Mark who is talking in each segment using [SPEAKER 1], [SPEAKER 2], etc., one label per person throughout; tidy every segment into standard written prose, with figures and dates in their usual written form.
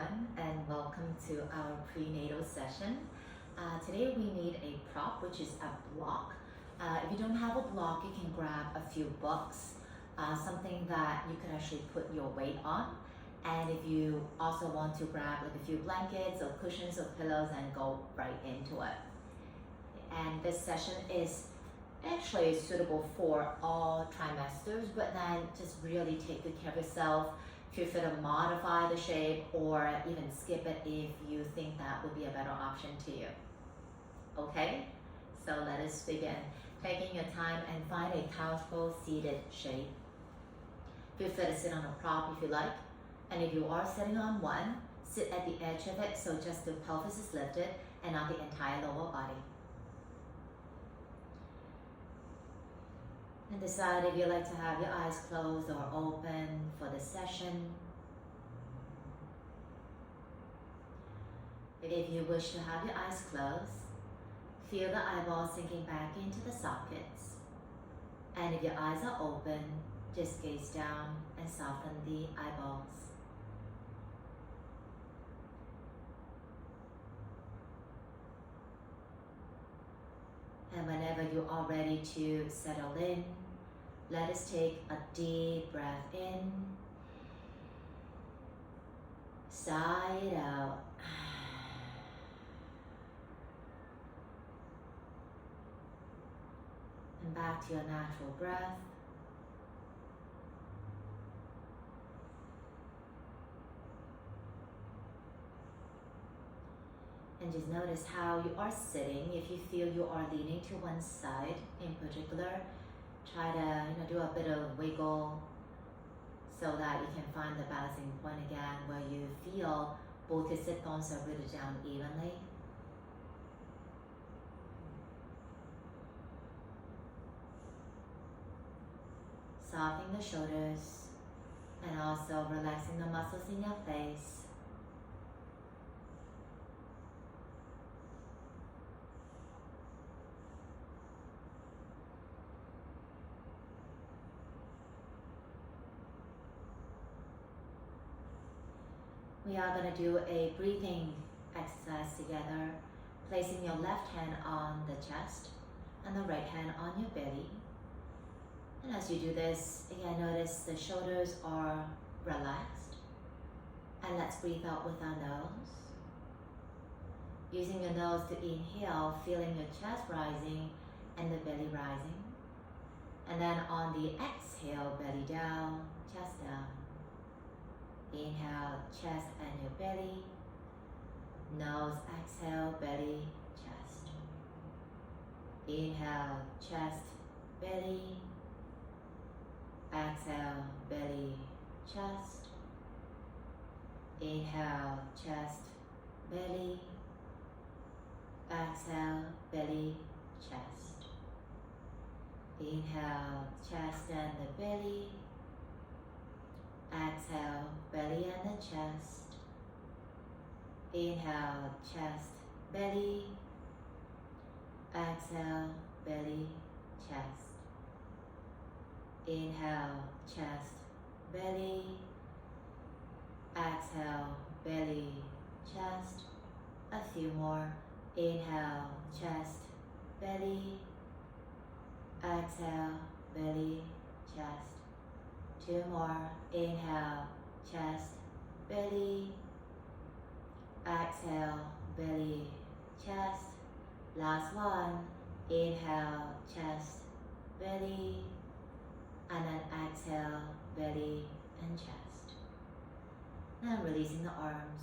[SPEAKER 1] everyone, and welcome to our prenatal session. Today we need a prop, which is a block. If you don't have a block, you can grab a few books, something that you can actually put your weight on. And if you also want to grab like a few blankets or cushions or pillows and go right into it. And this session is actually suitable for all trimesters, but then just really take good care of yourself. Feel free to modify the shape or even skip it if you think that would be a better option to you. Okay, so let us begin. Taking your time and find a comfortable seated shape. Feel free to sit on a prop if you like, and if you are sitting on one, sit at the edge of it so just the pelvis is lifted and not the entire lower body. And decide if you like to have your eyes closed or open for the session. If you wish to have your eyes closed, feel the eyeballs sinking back into the sockets. And if your eyes are open, just gaze down and soften the eyeballs. And whenever you are ready to settle in, let us take a deep breath in, sigh it out. And back to your natural breath. And just notice how you are sitting. If you feel you are leaning to one side in particular, try to do a bit of wiggle so that you can find the balancing point again where you feel both your sit bones are rooted down evenly. Softening the shoulders and also relaxing the muscles in your face. We are going to do a breathing exercise together, placing your left hand on the chest and the right hand on your belly. And as you do this, again, notice the shoulders are relaxed. And let's breathe out with our nose. Using your nose to inhale, feeling your chest rising and the belly rising. And then on the exhale, belly down, chest down. Inhale, chest and your belly. Nose, exhale, belly, chest. Inhale, chest, belly. Exhale, belly, chest. Inhale, chest, belly. Exhale, belly, chest. Inhale, chest and the belly. Exhale, belly and the chest. Inhale, chest, belly. Exhale, belly, chest. Inhale, chest, belly. Exhale, belly, chest. A few more. Inhale, chest, belly. Exhale, belly, chest. Two more. Inhale, chest, belly. Exhale, belly, chest. Last one. Inhale, chest, belly. And then exhale, belly and chest. Now releasing the arms.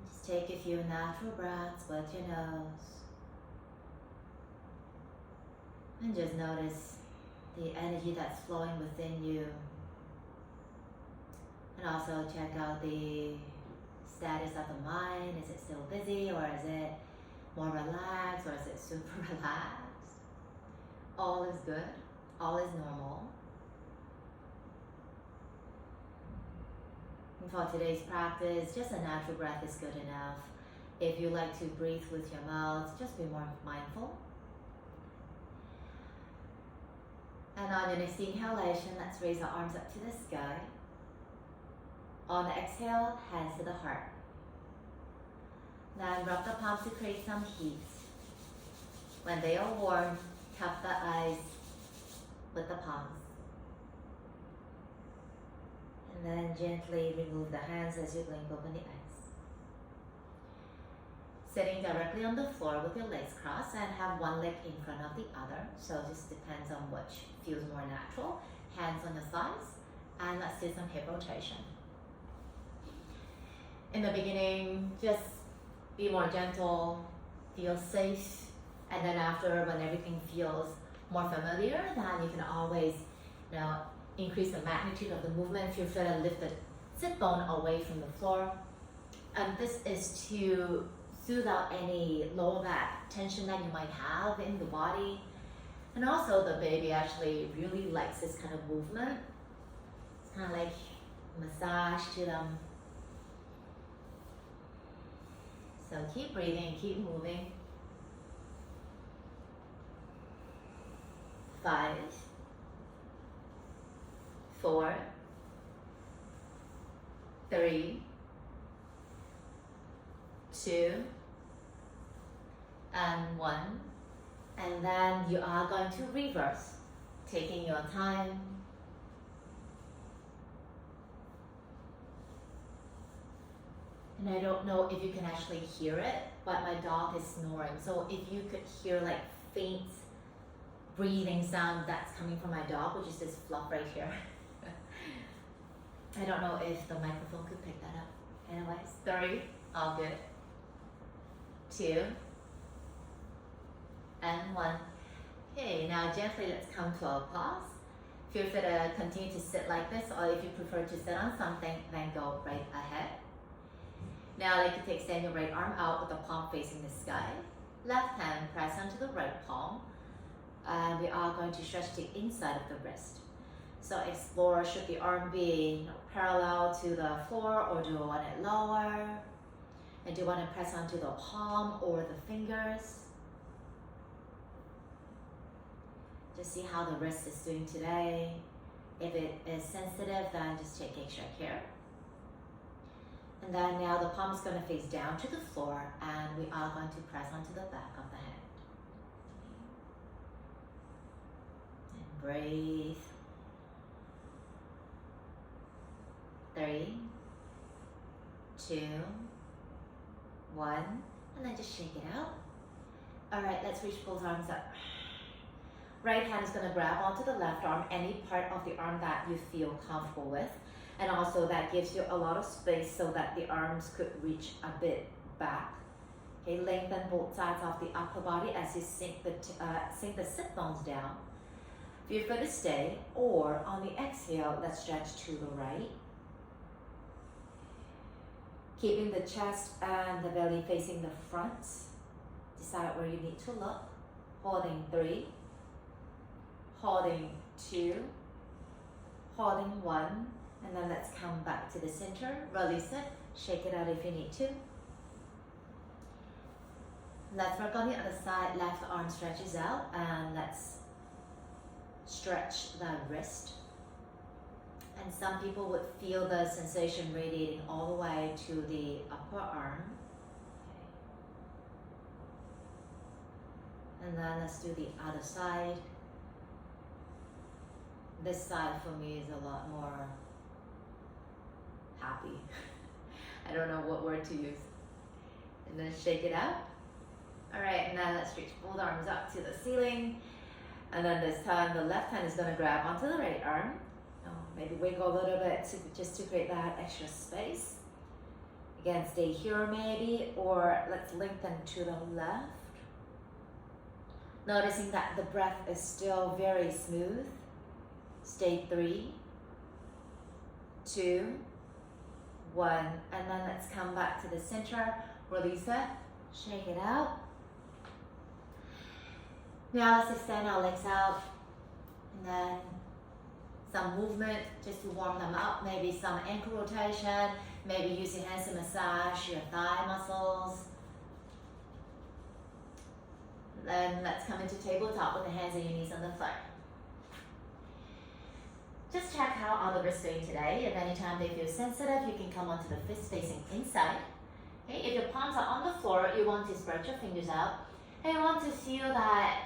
[SPEAKER 1] Just take a few natural breaths with your nose. And just notice the energy that's flowing within you. And also check out the status of the mind. Is it still busy, or is it more relaxed, or is it super relaxed? All is good. All is normal. And for today's practice, just a natural breath is good enough. If you like to breathe with your mouth, just be more mindful. And on your next inhalation, let's raise our arms up to the sky. On the exhale, hands to the heart. Then rub the palms to create some heat. When they are warm, cup the eyes with the palms. And then gently remove the hands as you blink open the eyes. Sitting directly on the floor with your legs crossed and have one leg in front of the other. So it just depends on which feels more natural. Hands on the thighs, and let's do some hip rotation. In the beginning, just be more gentle, feel safe, and then after, when everything feels more familiar, then you can always, increase the magnitude of the movement. Feel free to lift the sit bone away from the floor. And this is to soothe out any lower back tension that you might have in the body. And also the baby actually really likes this kind of movement. It's kind of like massage to them. So keep breathing, keep moving. 5, 4, 3, 2, and 1. And then you are going to reverse, taking your time. And I don't know if you can actually hear it, but my dog is snoring. So if you could hear like faint breathing sound, that's coming from my dog, which is this fluff right here. I don't know if the microphone could pick that up. Anyways, 3, all good. 2, and 1. Okay, now gently let's come to a pause. Feel free to continue to sit like this, or if you prefer to sit on something, then go right ahead. Now I'd like you to extend your right arm out with the palm facing the sky. Left hand press onto the right palm. And we are going to stretch the inside of the wrist. So explore, should the arm be parallel to the floor, or do you want it lower? And do you want to press onto the palm or the fingers? Just see how the wrist is doing today. If it is sensitive, then just take extra care. And then now the palm is going to face down to the floor, and we are going to press onto the back of the hand. And breathe. 3, 2, 1, and then just shake it out. All right, let's reach both arms up. Right hand is going to grab onto the left arm, any part of the arm that you feel comfortable with. And also that gives you a lot of space so that the arms could reach a bit back. Okay, lengthen both sides of the upper body as you sink the sit bones down. Feel free to stay, or on the exhale, let's stretch to the right. Keeping the chest and the belly facing the front. Decide where you need to look. Holding 3, holding 2, holding 1, and then let's come back to the center. Release it, shake it out if you need to. Let's work on the other side. Left arm stretches out, and let's stretch the wrist. And some people would feel the sensation radiating all the way to the upper arm. Okay. And then let's do the other side. This side for me is a lot more happy. I don't know what word to use. And then shake it out. All right, and then let's reach both arms up to the ceiling. And then this time the left hand is going to grab onto the right arm. Maybe wiggle a little bit just to create that extra space. Again, stay here maybe, or let's lengthen to the left. Noticing that the breath is still very smooth. Stay 3, 2, 1, and then let's come back to the center. Release it, shake it out. Now let's extend our legs out, and then some movement just to warm them up. Maybe some ankle rotation. Maybe use your hands to massage your thigh muscles. Then let's come into tabletop with the hands and your knees on the floor. Just check how are the wrists doing today. If anytime they feel sensitive, you can come onto the fist facing inside. Okay, if your palms are on the floor, you want to spread your fingers out. And you want to feel that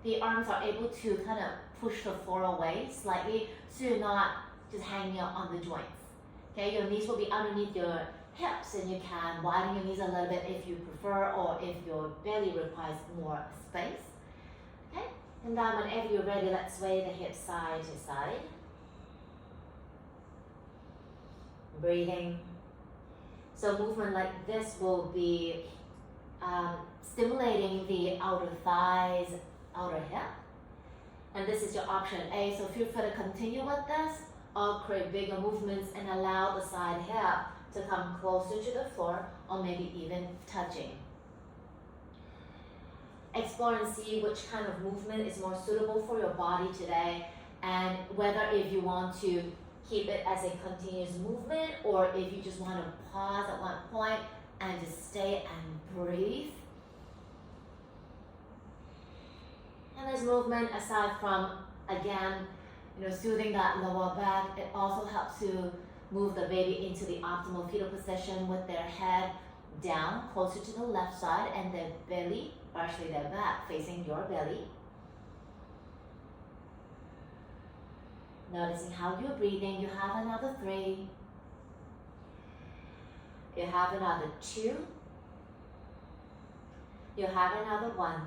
[SPEAKER 1] the arms are able to kind of push the floor away slightly so you're not just hanging out on the joints. Okay, your knees will be underneath your hips and you can widen your knees a little bit if you prefer or if your belly requires more space. Okay, and then whenever you're ready, let's sway the hips side to side. Breathing. So movement like this will be stimulating the outer thighs, outer hip. And this is your option A. So feel free to continue with this or create bigger movements and allow the side hip to come closer to the floor or maybe even touching. Explore and see which kind of movement is more suitable for your body today and whether if you want to keep it as a continuous movement or if you just want to pause at one point and just stay and breathe. And this movement, aside from, again, soothing that lower back, it also helps to move the baby into the optimal fetal position with their head down, closer to the left side, and their belly, or actually their back, facing your belly. Noticing how you're breathing. You have another 3. You have another 2. You have another 1.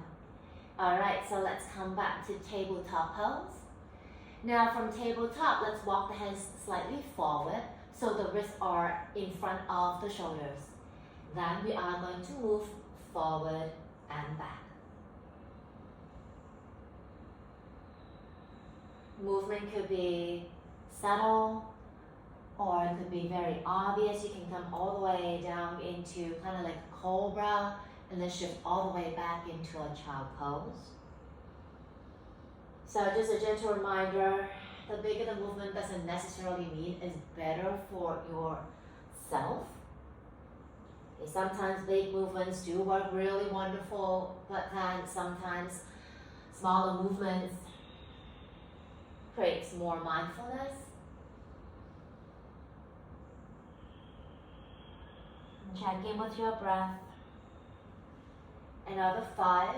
[SPEAKER 1] Alright, so let's come back to tabletop pose. Now from tabletop, let's walk the hands slightly forward so the wrists are in front of the shoulders. Then we are going to move forward and back. Movement could be subtle or it could be very obvious. You can come all the way down into kind of like a cobra and then shift all the way back into a child pose. So just a gentle reminder, the bigger the movement doesn't necessarily mean is better for yourself. Okay, sometimes big movements do work really wonderful, but then sometimes smaller movements creates more mindfulness. Check in with your breath. Another 5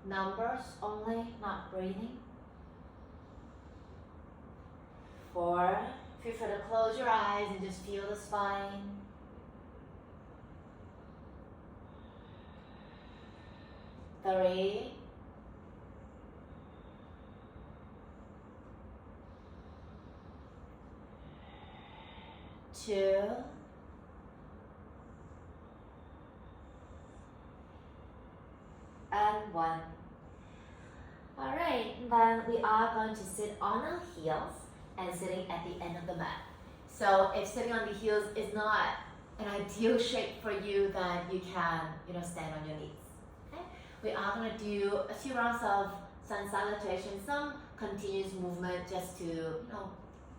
[SPEAKER 1] numbers only, not breathing. 4, feel free to close your eyes and just feel the spine. 3, 2, and 1. Alright, then we are going to sit on our heels and sitting at the end of the mat. So if sitting on the heels is not an ideal shape for you, then you can, stand on your knees. Okay? We are going to do a few rounds of sun salutation, some continuous movement just to,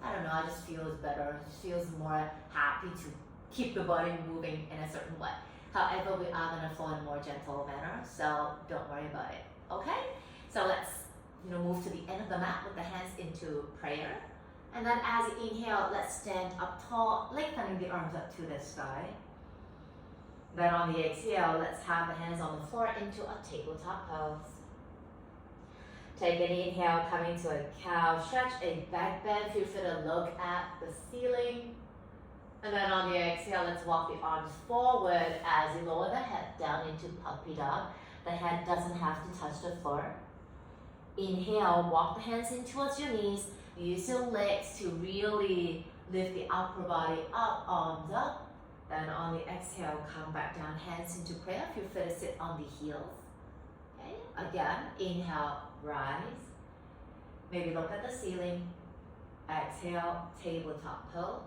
[SPEAKER 1] I don't know, I just feels better. It just feels more happy to keep the body moving in a certain way. However, we are going to flow in a more gentle manner, so don't worry about it. Okay? So let's move to the end of the mat with the hands into prayer. And then as you inhale, let's stand up tall, lengthening the arms up to the sky. Then on the exhale, let's have the hands on the floor into a tabletop pose. Take an inhale, coming to a cow, stretch a back bend, feel free to look at the ceiling. And then on the exhale, let's walk the arms forward as you lower the head down into puppy dog. The head doesn't have to touch the floor. Inhale, walk the hands in towards your knees. Use your legs to really lift the upper body up, arms up. Then on the exhale, come back down, hands into prayer. Feel free to sit on the heels. Okay, again, inhale, rise. Maybe look at the ceiling. Exhale, tabletop pose.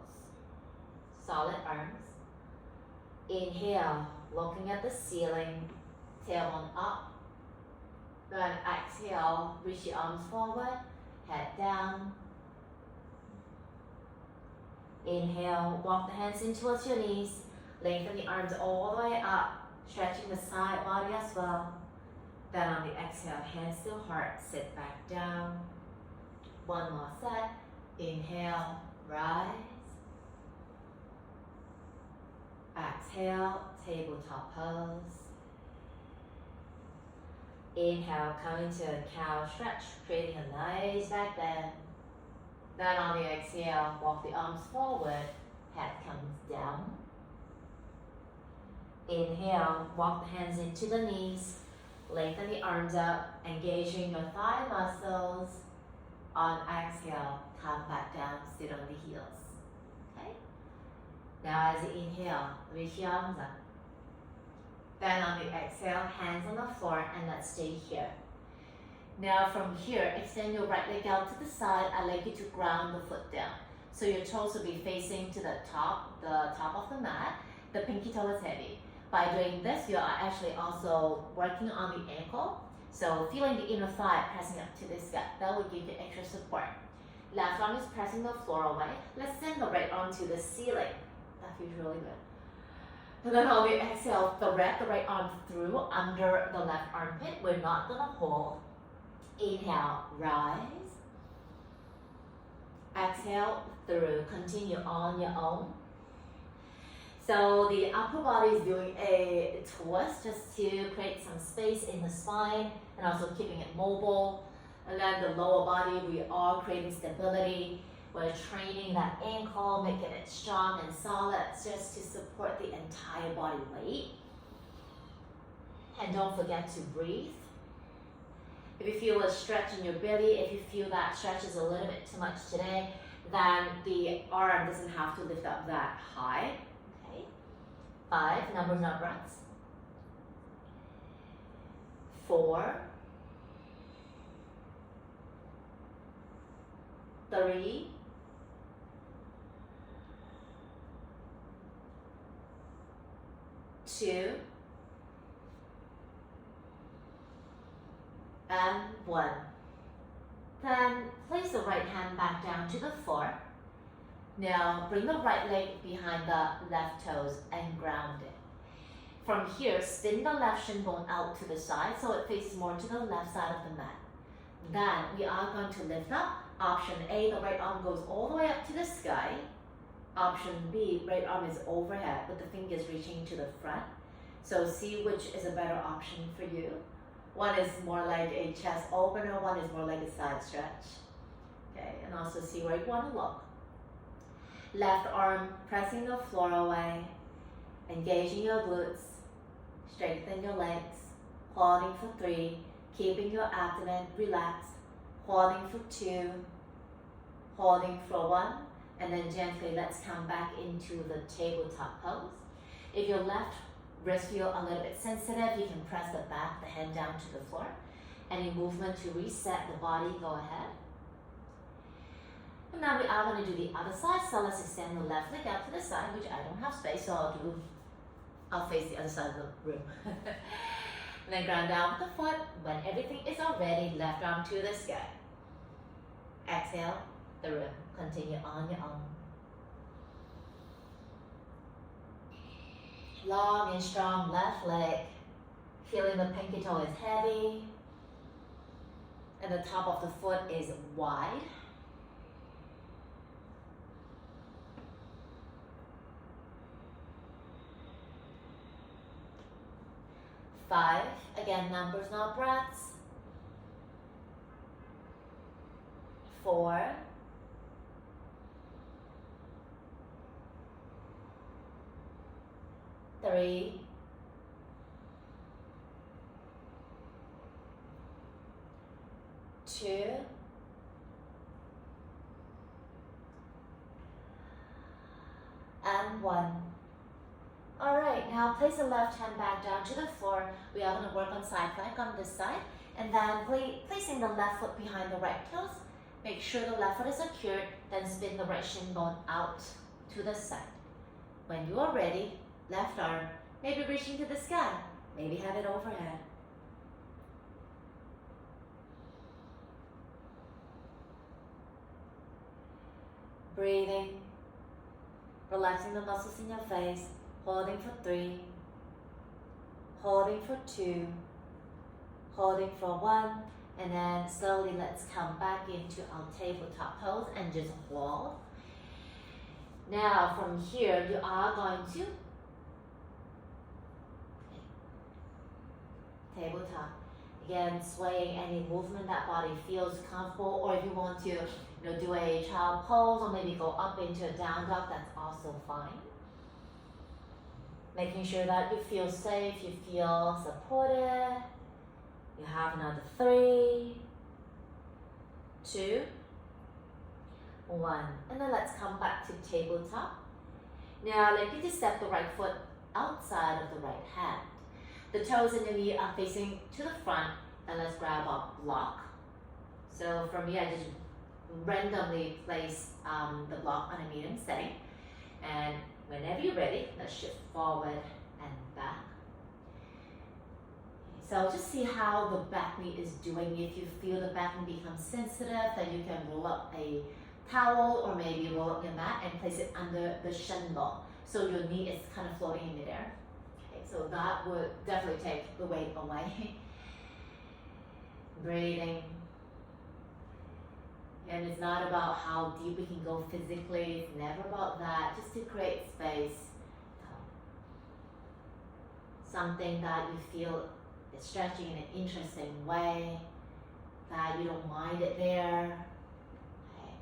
[SPEAKER 1] Solid arms. Inhale, looking at the ceiling, tailbone up. Then exhale, reach your arms forward, head down. Inhale, walk the hands in towards your knees, lengthen the arms all the way up, stretching the side body as well. Then on the exhale, hands to heart, sit back down. One more set. Inhale, rise. Exhale, tabletop pose. Inhale, come into a cow stretch, creating a nice back bend. Then on the exhale, walk the arms forward, head comes down. Inhale, walk the hands into the knees, lengthen the arms up, engaging your thigh muscles. On exhale, come back down, sit on the heels. Okay? Now as you inhale, reach your arms up. Then on the exhale, hands on the floor and let's stay here. Now from here, extend your right leg out to the side. I'd like you to ground the foot down. So your toes will be facing to the top of the mat. The pinky toe is heavy. By doing this, you are actually also working on the ankle. So feeling the inner thigh pressing up to the sky. That will give you extra support. Left arm is pressing the floor away. Let's send the right arm to the ceiling. That feels really good. And then on the exhale, thread the right arm through under the left armpit. We're not gonna hold. Inhale, rise. Exhale, through. Continue on your own. So the upper body is doing a twist just to create some space in the spine and also keeping it mobile. And then the lower body, we are creating stability. We're training that ankle, making it strong and solid just to support the entire body weight. And don't forget to breathe. If you feel a stretch in your belly, if you feel that stretch is a little bit too much today, then the arm doesn't have to lift up that high. Okay. 5, numbers, not breaths. 4, 3, 2, and 1. Then place the right hand back down to the floor. Now bring the right leg behind the left toes and ground it. From here, spin the left shin bone out to the side so it faces more to the left side of the mat. Then we are going to lift up. Option A, the right arm goes all the way up to the sky. Option B, right arm is overhead with the fingers reaching to the front. So see which is a better option for you. One is more like a chest opener, one is more like a side stretch. Okay, and also see where you want to look. Left arm pressing the floor away, engaging your glutes, strengthen your legs, holding for 3, keeping your abdomen relaxed, holding for 2, holding for 1, and then gently let's come back into the tabletop pose. If your left wrist feel a little bit sensitive, you can press the back, the hand down to the floor. Any movement to reset the body, go ahead. And now we are going to do the other side, so let's extend the left leg out to the side, which I don't have space, so I'll face the other side of the room. And then ground down with the foot. When everything is all ready, left arm to the sky. Exhale, the room. Continue on your own. Long and strong left leg. Feeling the pinky toe is heavy. And the top of the foot is wide. Five, again, numbers, not breaths. 4, 3, 2, and 1. Alright, now place the left hand back down to the floor. We are going to work on side plank on this side. And then placing the left foot behind the right toes. Make sure the left foot is secured. Then spin the right shin bone out to the side. When you are ready, left arm, maybe reaching to the sky. Maybe have it overhead. Breathing. Relaxing the muscles in your face. Holding for 3, holding for 2, holding for 1, And then slowly let's come back into our tabletop pose and just hold. Now from here, you are going to tabletop. Again, swaying any movement that body feels comfortable, or if you want to do a child pose or maybe go up into a down dog, that's also fine. Making sure that you feel safe, you feel supported. You have another 3, 2, 1. And then let's come back to tabletop. Now I'd like you to step the right foot outside of the right hand. The toes and the knee are facing to the front, and let's grab a block. So for me, I just randomly place the block on a medium setting. And whenever you're ready, let's shift forward and back. So just see how the back knee is doing. If you feel the back knee become sensitive, then you can roll up a towel or maybe roll up your mat and place it under the shin bone. So your knee is kind of floating in midair. Okay, so that would definitely take the weight away. Breathing. And it's not about how deep we can go physically. It's never about that. Just to create space. Something that you feel is stretching in an interesting way, that you don't mind it there. Okay.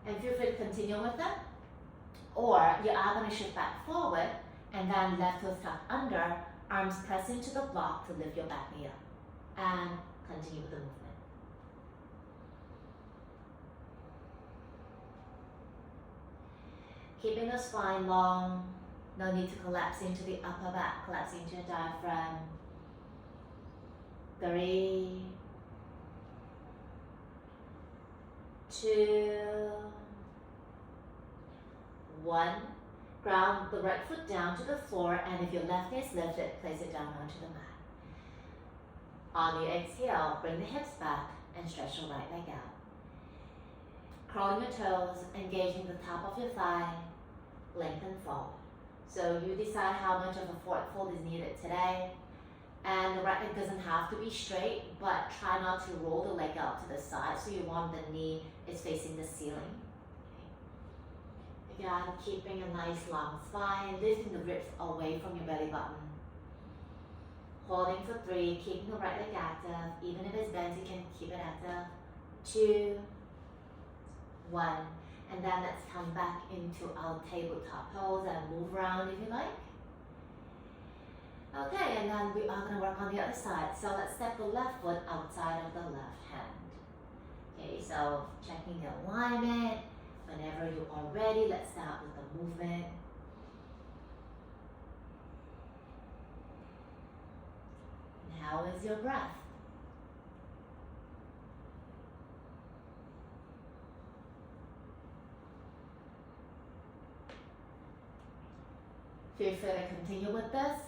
[SPEAKER 1] And feel free to continue with it. Or you are going to shift back forward and then left foot tucked under, arms press into the block to lift your back knee up. And continue with the movement. Keeping the spine long, no need to collapse into the upper back, collapse into your diaphragm. 3, 2, 1. Ground the right foot down to the floor, and if your left knee is lifted, place it down onto the mat. On your exhale, bring the hips back and stretch your right leg out. Curling your toes, engaging the top of your thigh, lengthen forward. So you decide how much of a forward fold is needed today. And the right leg doesn't have to be straight, but try not to roll the leg out to the side, so you want the knee is facing the ceiling. Okay. Again, keeping a nice long spine, lifting the ribs away from your belly button. Holding for 3, keeping the right leg active. Even if it's bent, you can keep it active. 2, 1. And then let's come back into our tabletop pose and move around if you like. Okay, and then we are going to work on the other side. So let's step the left foot outside of the left hand. Okay, so checking the alignment. Whenever you are ready, let's start with the movement. And how is your breath? Feel free to continue with this,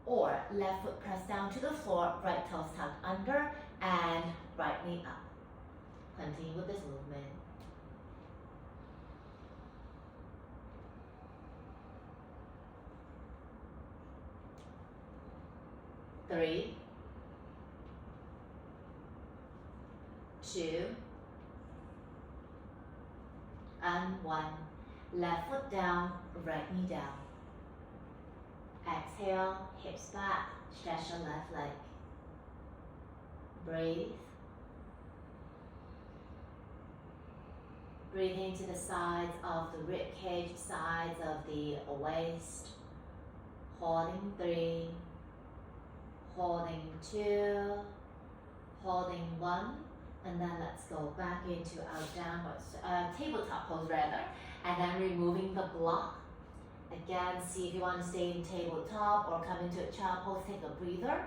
[SPEAKER 1] or left foot pressed down to the floor, right toes tucked under, and right knee up. Continue with this movement. Three, 2, and 1. Left foot down, right knee down. Exhale, hips back, stretch your left leg. Breathe. Breathe into the sides of the rib cage, sides of the waist. Holding 3, holding 2, holding 1, and then let's go back into our downward tabletop pose rather, and then removing the block. Again, see if you want to stay in tabletop or come into a child pose, take a breather.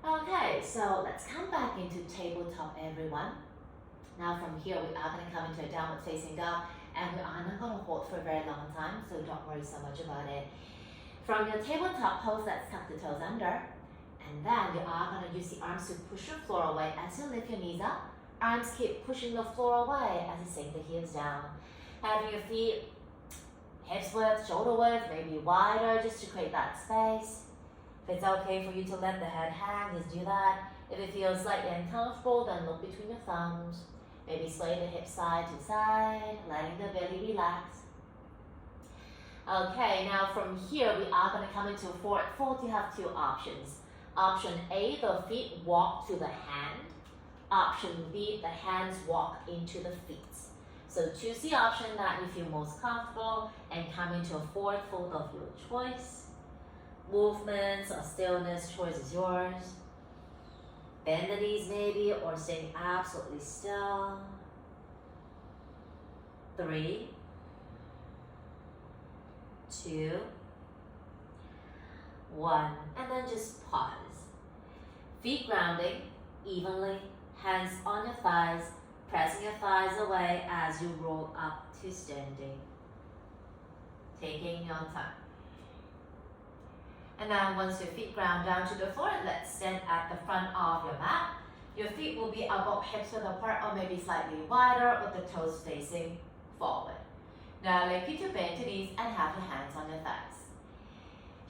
[SPEAKER 1] Okay, so let's come back into tabletop, everyone. Now from here, we are going to come into a downward facing dog, and we are not going to hold for a very long time, so don't worry so much about it. From your tabletop pose, let's tuck the toes under, and then you are going to use the arms to push your floor away as you lift your knees up. Arms keep pushing the floor away as you sink the heels down. Having your feet hips width, shoulder width, maybe wider, just to create that space. it's okay for you to let the head hang, just do that. If it feels slightly uncomfortable, then look between your thumbs. Maybe sway the hips side to side, letting the belly relax. Okay, now from here, we are going to come into forward fold. You have two options. Option A, the feet walk to the hand. Option B, the hands walk into the feet. So choose the option that you feel most comfortable and come into a forward fold of your choice. Movements or stillness, choice is yours. Bend the knees maybe, or staying absolutely still. 3, 2, 1, and then just pause. Feet grounding evenly, hands on your thighs, pressing your thighs away as you roll up to standing. Taking your time. And then once your feet ground down to the floor, let's stand at the front of your mat. Your feet will be about hips width apart or maybe slightly wider with the toes facing forward. Now I'd like you to bend your knees and have your hands on your thighs.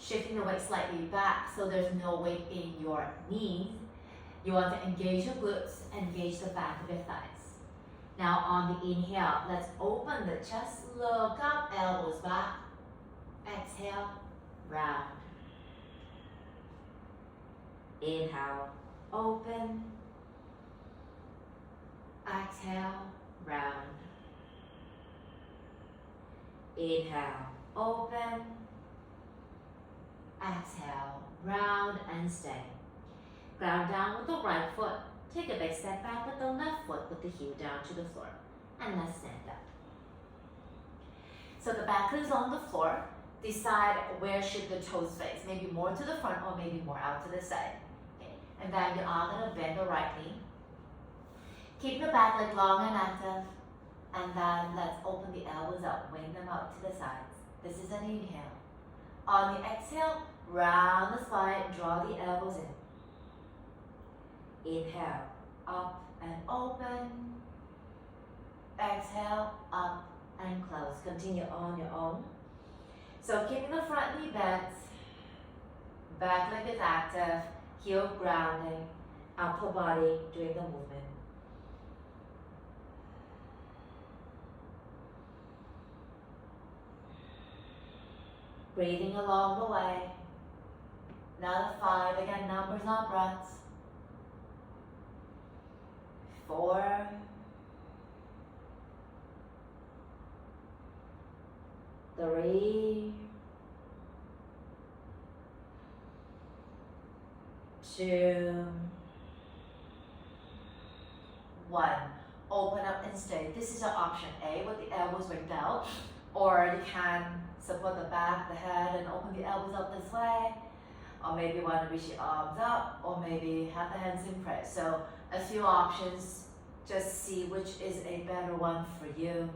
[SPEAKER 1] Shifting the weight slightly back so there's no weight in your knees. You want to engage your glutes, engage the back of your thighs. Now on the inhale, let's open the chest, look up, elbows back. Exhale, round. Inhale, open. Exhale, round. Inhale, open. Exhale, round and stay. Ground down with the right foot. Take a big step back with the left foot with the heel down to the floor. And let's stand up. So the back is on the floor. Decide where should the toes face. Maybe more to the front or maybe more out to the side. Okay. And then you are going to bend the right knee. Keep the back leg long and active. And then let's open the elbows up, wing them out to the sides. This is an inhale. On the exhale, round the spine, draw the elbows in. Inhale, up and open. Exhale, up and close. Continue on your own. So keeping the front knee bent, back leg is active, heel grounding, upper body doing the movement. Breathing along the way. Another 5, again, numbers on breaths. 4, 3, 2, 1. Open up and stay. This is your option A with the elbows winged out, or you can support the back, the head, and open the elbows up this way. Or maybe you want to reach your arms up, or maybe have the hands in prayer. So a few options, just see which is a better one for you.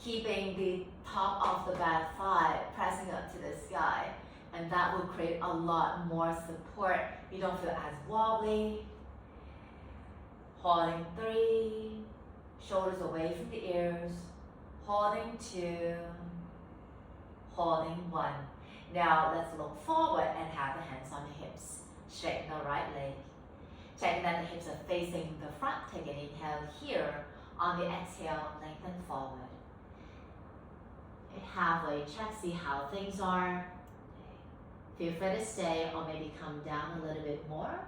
[SPEAKER 1] Keeping the top of the back thigh pressing up to the sky, and that will create a lot more support. You don't feel as wobbly. Holding 3, shoulders away from the ears. Holding 2, holding 1. Now let's look forward and have the hands on the hips. Straighten the right leg. Checking that the hips are facing the front. Take an inhale here. On the exhale, lengthen forward. Halfway check, see how things are. Feel free to stay or maybe come down a little bit more.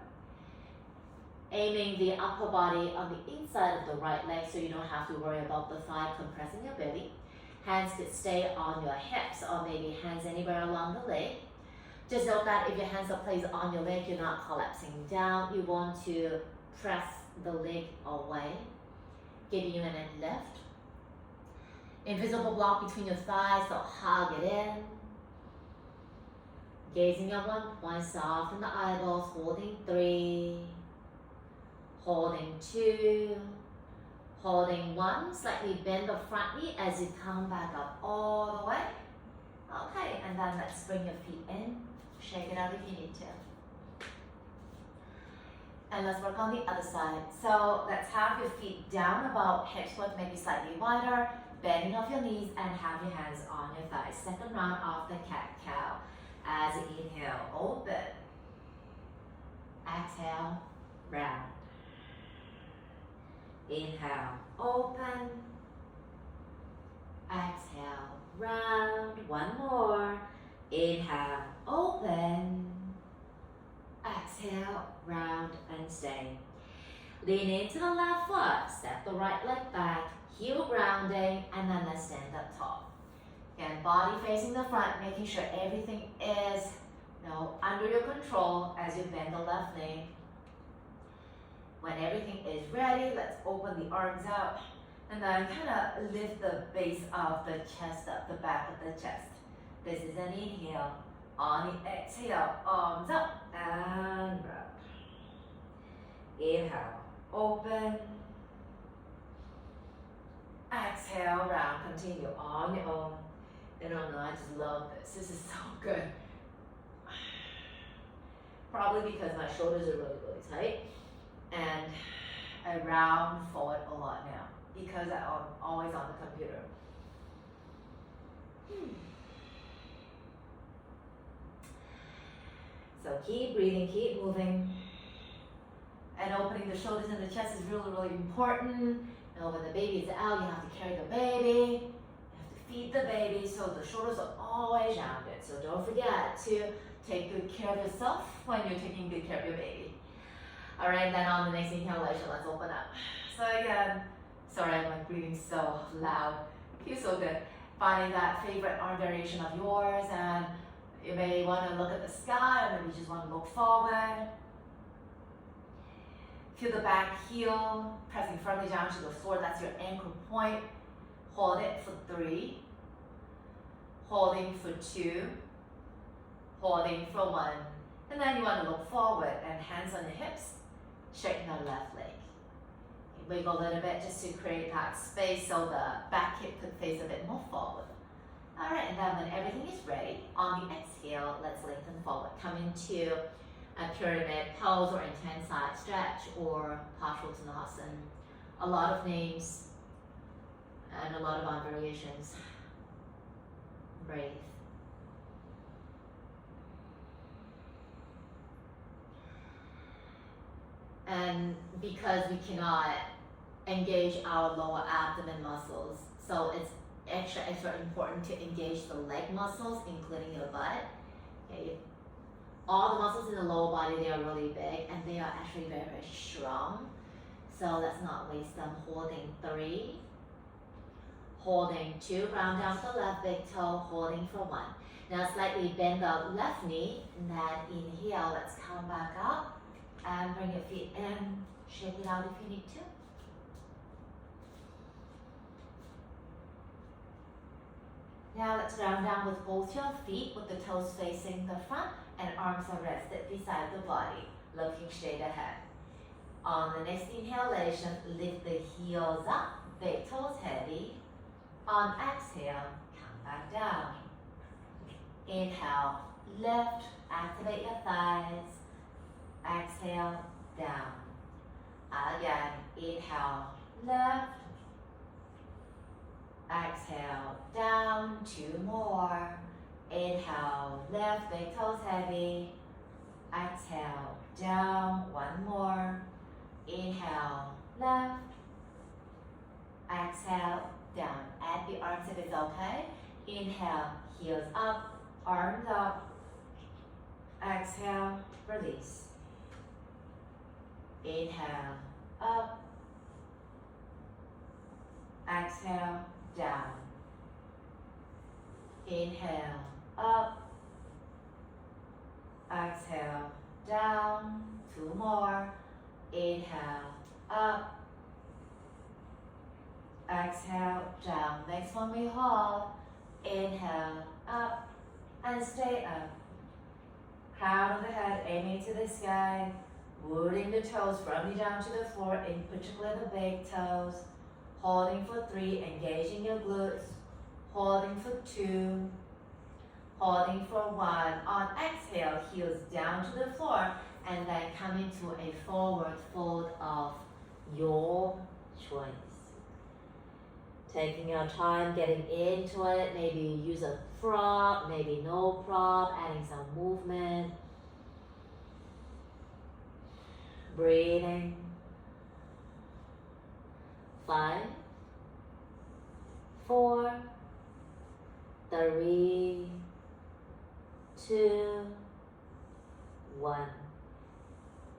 [SPEAKER 1] Aiming the upper body on the inside of the right leg so you don't have to worry about the thigh compressing your belly. Hands could stay on your hips or maybe hands anywhere along the leg. Just note that if your hands are placed on your leg, you're not collapsing down. You want to press the leg away. Giving you an lift. Invisible block between your thighs, so hug it in. Gazing at one point, soften the eyeballs, holding 3. Holding 2, holding 1, slightly bend the front knee as you come back up all the way. Okay, and then let's bring your feet in, shake it out if you need to. And let's work on the other side. So let's have your feet down about hips width, maybe slightly wider, bending of your knees and have your hands on your thighs. Second round of the cat-cow. As you inhale, open. Exhale, round. Inhale, open. Exhale, round. One more. Inhale, open. Exhale, round and stay. Lean into the left foot, step the right leg back, heel grounding, and then let's stand up tall. Again, body facing the front, making sure everything is under your control as you bend the left knee. When everything is ready, let's open the arms out and then kind of lift the base of the chest up, the back of the chest. This is an inhale. On the exhale, arms up and round. Inhale, open. Exhale, round. Continue on your own. I don't know, I just love this. This is so good. Probably because my shoulders are really, really tight. And I round forward a lot now because I'm always on the computer. So keep breathing, keep moving. And opening the shoulders and the chest is really, really important. And when the baby is out, you have to carry the baby. You have to feed the baby, so the shoulders are always rounded. So don't forget to take good care of yourself when you're taking good care of your baby. All right, then on the next inhalation, let's open up. So again, sorry, I'm like breathing so loud. Feels so good. Finding that favorite arm variation of yours, and you may want to look at the sky, or maybe you just want to look forward. Feel the back heel pressing firmly down to the floor. That's your anchor point. Hold it for 3. Holding for 2. Holding for 1. And then you want to look forward and hands on the hips. Straighten the left leg. Wiggle a little bit just to create that space so the back hip could face a bit more forward. All right, and then when everything is ready, on the exhale, let's lengthen forward. Come into a pyramid pose or intense side stretch or partial Tanasana. A lot of names and a lot of arm variations. Breathe. And because we cannot engage our lower abdomen muscles, so it's extra important to engage the leg muscles, including your butt. Okay. All the muscles in the lower body, they are really big and they are actually very, very strong. So let's not waste them. Holding 3, holding 2, round down the left big toe, holding for 1. Now slightly bend the left knee, and then inhale, let's come back up and bring your feet in, shake it out if you need to. Now let's round down with both your feet with the toes facing the front and arms are rested beside the body, looking straight ahead. On the next inhalation, lift the heels up, big toes heavy. On exhale, come back down. Inhale, lift, activate your thighs. Exhale, down. Again, inhale, lift. Exhale, down. 2 more. Inhale, lift, big toes heavy. Exhale, down. 1 more. Inhale, lift. Exhale, down. Add the arms if it's okay. Inhale, heels up, arms up. Exhale, release. Inhale, up. Exhale, down. Inhale, up. Exhale, down. 2 more. Inhale, up. Exhale, down. Next one we hold. Inhale, up. And stay up. Crown of the head aiming to the sky. Rooting the toes firmly down to the floor, in particular the big toes. Holding for 3, engaging your glutes. Holding for 2. Holding for 1. On exhale, heels down to the floor, and then come into a forward fold of your choice. Taking your time getting into it. Maybe use a prop, maybe no prop, adding some movement. Breathing. 5, 4, 3, 2, 1.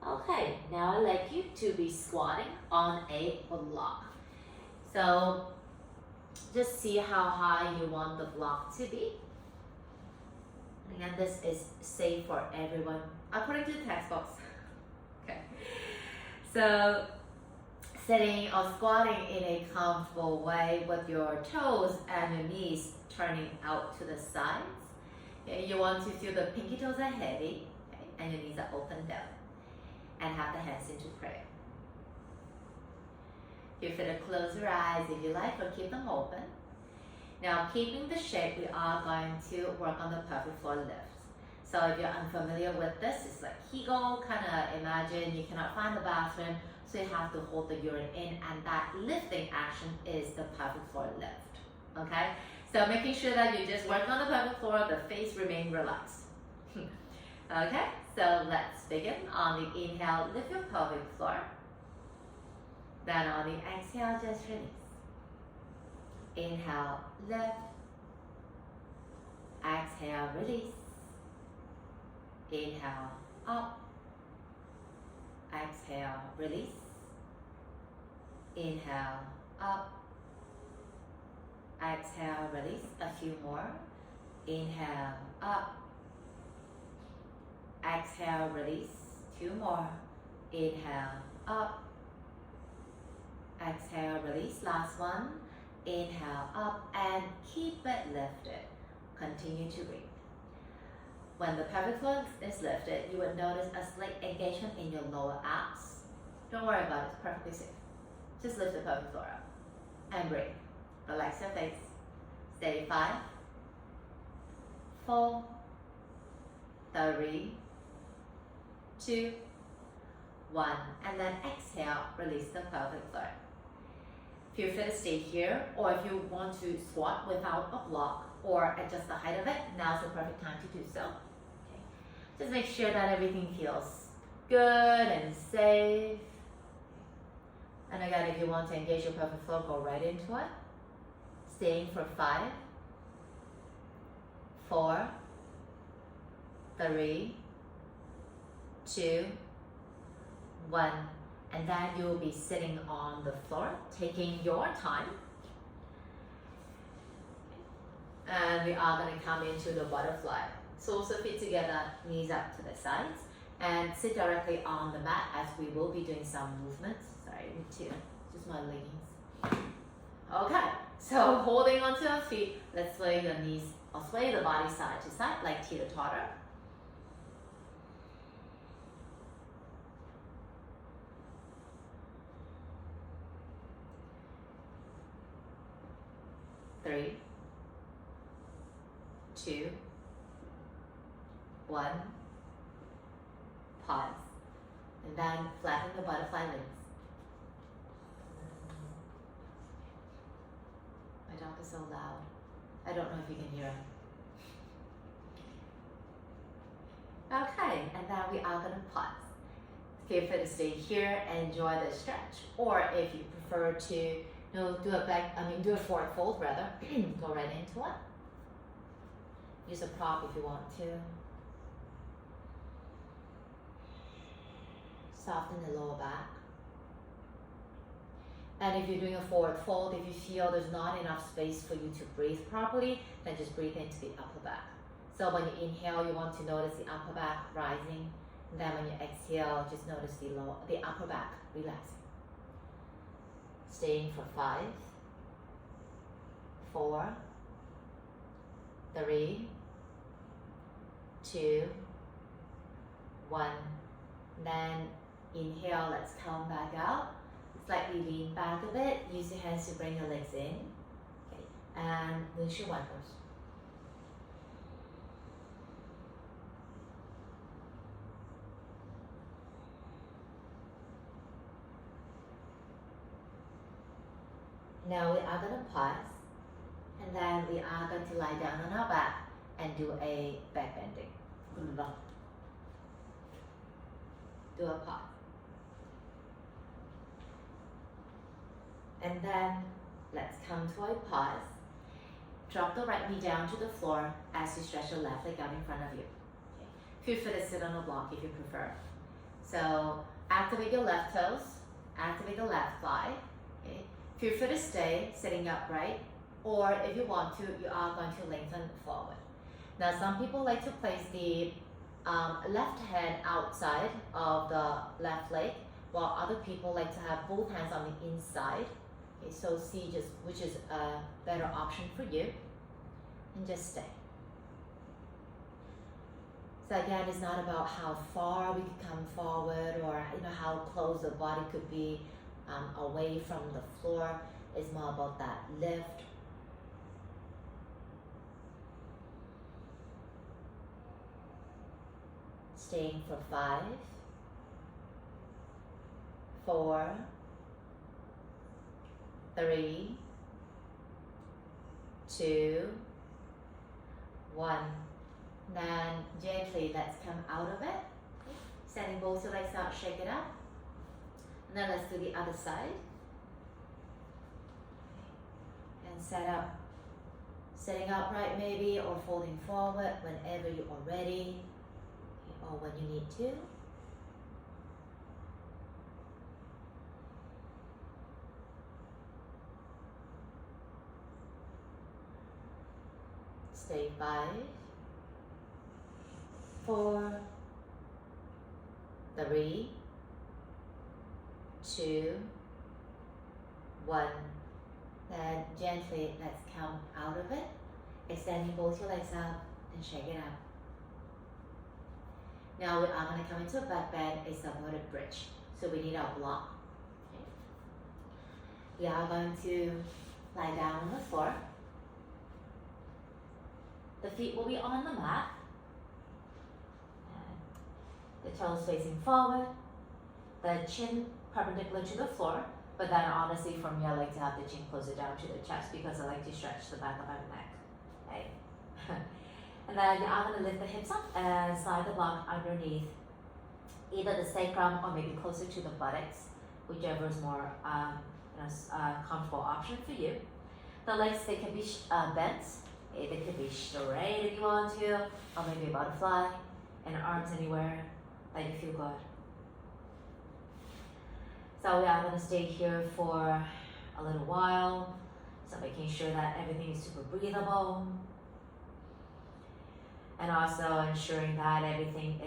[SPEAKER 1] Okay, now I'd like you to be squatting on a block. So just see how high you want the block to be. Again, this is safe for everyone according to the textbooks. Okay, so sitting or squatting in a comfortable way with your toes and your knees turning out to the sides. Okay, you want to feel the pinky toes are heavy, okay, and your knees are open down. And have the hands into prayer. Feel free to close your eyes if you like, or keep them open. Now, keeping the shape, we are going to work on the pelvic floor lifts. So if you're unfamiliar with this, it's like Kegel, kind of imagine you cannot find the bathroom, so you have to hold the urine in, and that lifting action is the pelvic floor lift, okay? So making sure that you just work on the pelvic floor, the face remain relaxed. Okay, so let's begin. On the inhale, lift your pelvic floor. Then on the exhale, just release. Inhale, lift. Exhale, release. Inhale, up. Exhale, release. Inhale, up. Exhale, release. A few more. Inhale, up. Exhale, release. 2 more. Inhale, up. Exhale, release. Last one. Inhale, up, and keep it lifted. Continue to breathe. When the pelvic floor is lifted, you will notice a slight engagement in your lower abs. Don't worry about it, it's perfectly safe. Just lift the pelvic floor up and breathe. Relax your face. Steady. 5, 4, 3, 2, 1, and then exhale, release the pelvic floor. Feel free to stay here, or if you want to squat without a block or adjust the height of it, now's the perfect time to do so. Okay. Just make sure that everything feels good and safe. And again, if you want to engage your pelvic floor, go right into it. Staying for 5, 4, 3, 2, 1, and then you'll be sitting on the floor, taking your time. And we are going to come into the butterfly. So also feet together, knees up to the sides, and sit directly on the mat as we will be doing some movements. Sorry, just my leggings. Okay, so holding onto your feet, let's sway the knees or sway the body side to side like teeter-totter. Three, 2, 1, pause, and then flatten the butterfly wings. My dog is so loud. I don't know if you can hear him. Okay, and then we are going to pause. Feel free to stay here and enjoy the stretch, or if you prefer to do a forward fold rather, go right into it. Use a prop if you want to. Soften the lower back. And if you're doing a forward fold, if you feel there's not enough space for you to breathe properly, then just breathe into the upper back. So when you inhale, you want to notice the upper back rising. And then when you exhale, just notice the upper back relaxing. Staying for 5, 4, 3, 2, 1. Then inhale, let's come back out. Slightly lean back a bit. Use your hands to bring your legs in. Okay. And windshield wipers. Now we are going to pause, and then we are going to lie down on our back and do a back bending. Do a pause. And then let's come to a pause. Drop the right knee down to the floor as you stretch your left leg out in front of you. Okay. Feel free to sit on a block if you prefer. So activate your left toes, activate the left thigh. Okay. Feel free to stay sitting upright, or if you want to, you are going to lengthen forward. Now some people like to place the left hand outside of the left leg, while other people like to have both hands on the inside. Okay, so see just which is a better option for you, and just stay. So again, it's not about how far we can come forward, or how close the body could be away from the floor. It's more about that lift. Staying for 5, 4, 3, 2, 1. Then gently let's come out of it. Sending both your legs out, shake it up. And then let's do the other side. And set up. Sitting upright maybe, or folding forward whenever you are ready, or when you need to. Stay 5, 4, 3, 2, 1. Then gently let's come out of it, extending both your legs out and shake it out. Now we are going to come into a back bend, a supported bridge. So we need our block. Okay. We are going to lie down on the floor. The feet will be on the mat. And the toes facing forward. The chin perpendicular to the floor. But then honestly, from here I like to have the chin closer down to the chest because I like to stretch the back of my neck. Okay. And then you are going to lift the hips up and slide the block underneath either the sacrum or maybe closer to the buttocks, whichever is more comfortable option for you. The legs, they can be bent. They could be straight if you want to, or maybe a butterfly, and arms anywhere that you feel good. So we are going to stay here for a little while, so making sure that everything is super breathable, and also ensuring that everything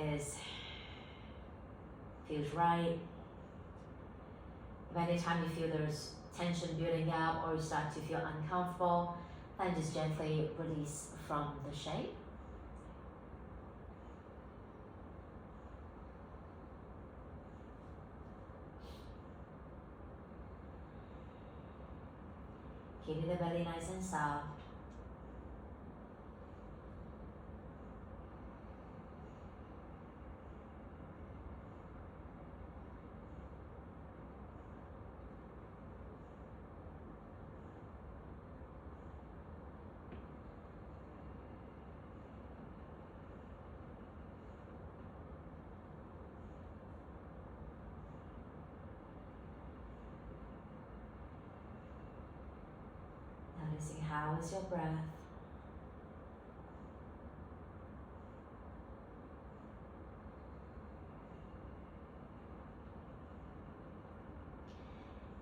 [SPEAKER 1] feels right. If anytime you feel there's tension building up or you start to feel uncomfortable, then just gently release from the shape. Keeping the belly nice and soft. Noticing how is your breath.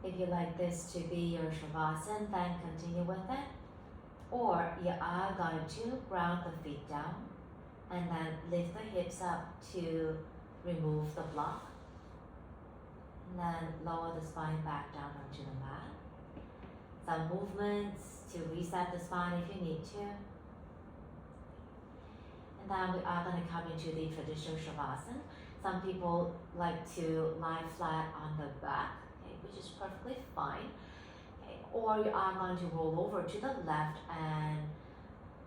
[SPEAKER 1] If you like this to be your Shavasana, then continue with it. Or you are going to ground the feet down and then lift the hips up to remove the block. And then lower the spine back down onto the mat. Some movements to reset the spine if you need to. And then we are going to come into the traditional Shavasana. Some people like to lie flat on the back, okay, which is perfectly fine. Okay. Or you are going to roll over to the left and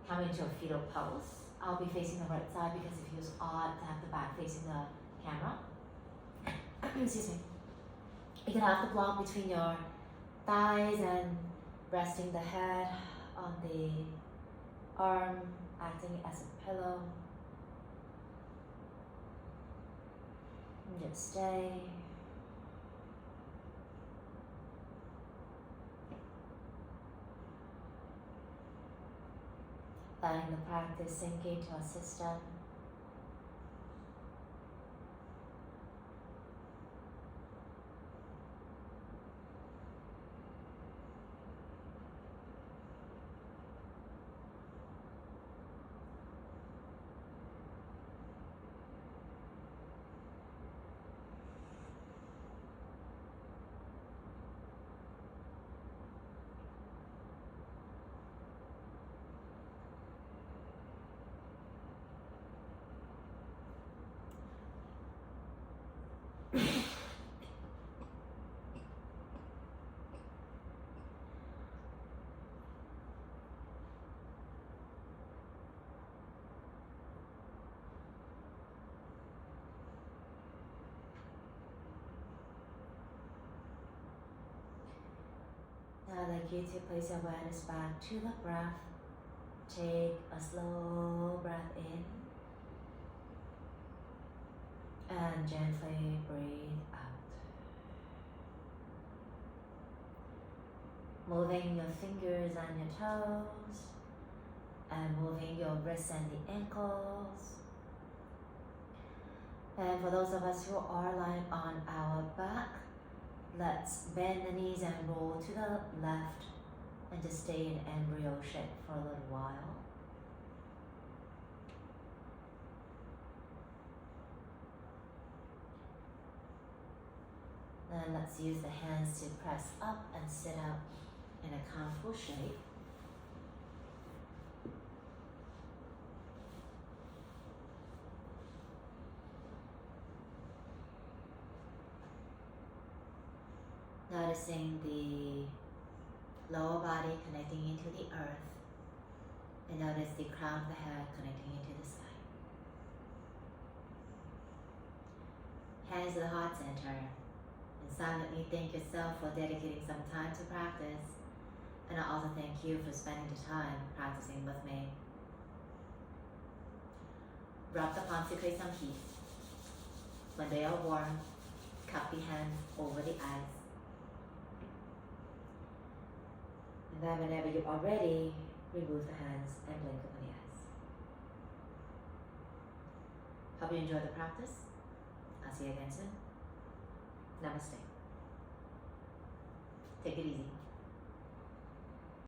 [SPEAKER 1] come into a fetal pose. I'll be facing the right side because it feels odd to have the back facing the camera. Excuse me. You can have the block between your thighs and resting the head on the arm, acting as a pillow. And just stay. Letting the practice sink into our system. Now I'd like you to place your awareness back to the breath. Take a slow breath in and gently breathe out. Moving your fingers and your toes and moving your wrists and the ankles. And for those of us who are lying on our back, let's bend the knees and roll to the left and just stay in embryo shape for a little while. Then let's use the hands to press up and sit up in a comfortable shape. Noticing the lower body connecting into the earth, and notice the crown of the head connecting into the sky. Hands to the heart center, and silently thank yourself for dedicating some time to practice, and I also thank you for spending the time practicing with me. Drop the palms to create some heat. When they are warm, cup the hands over the eyes. And then whenever you are ready, remove the hands and blink open the eyes. Hope you enjoy the practice. I'll see you again soon. Namaste. Take it easy.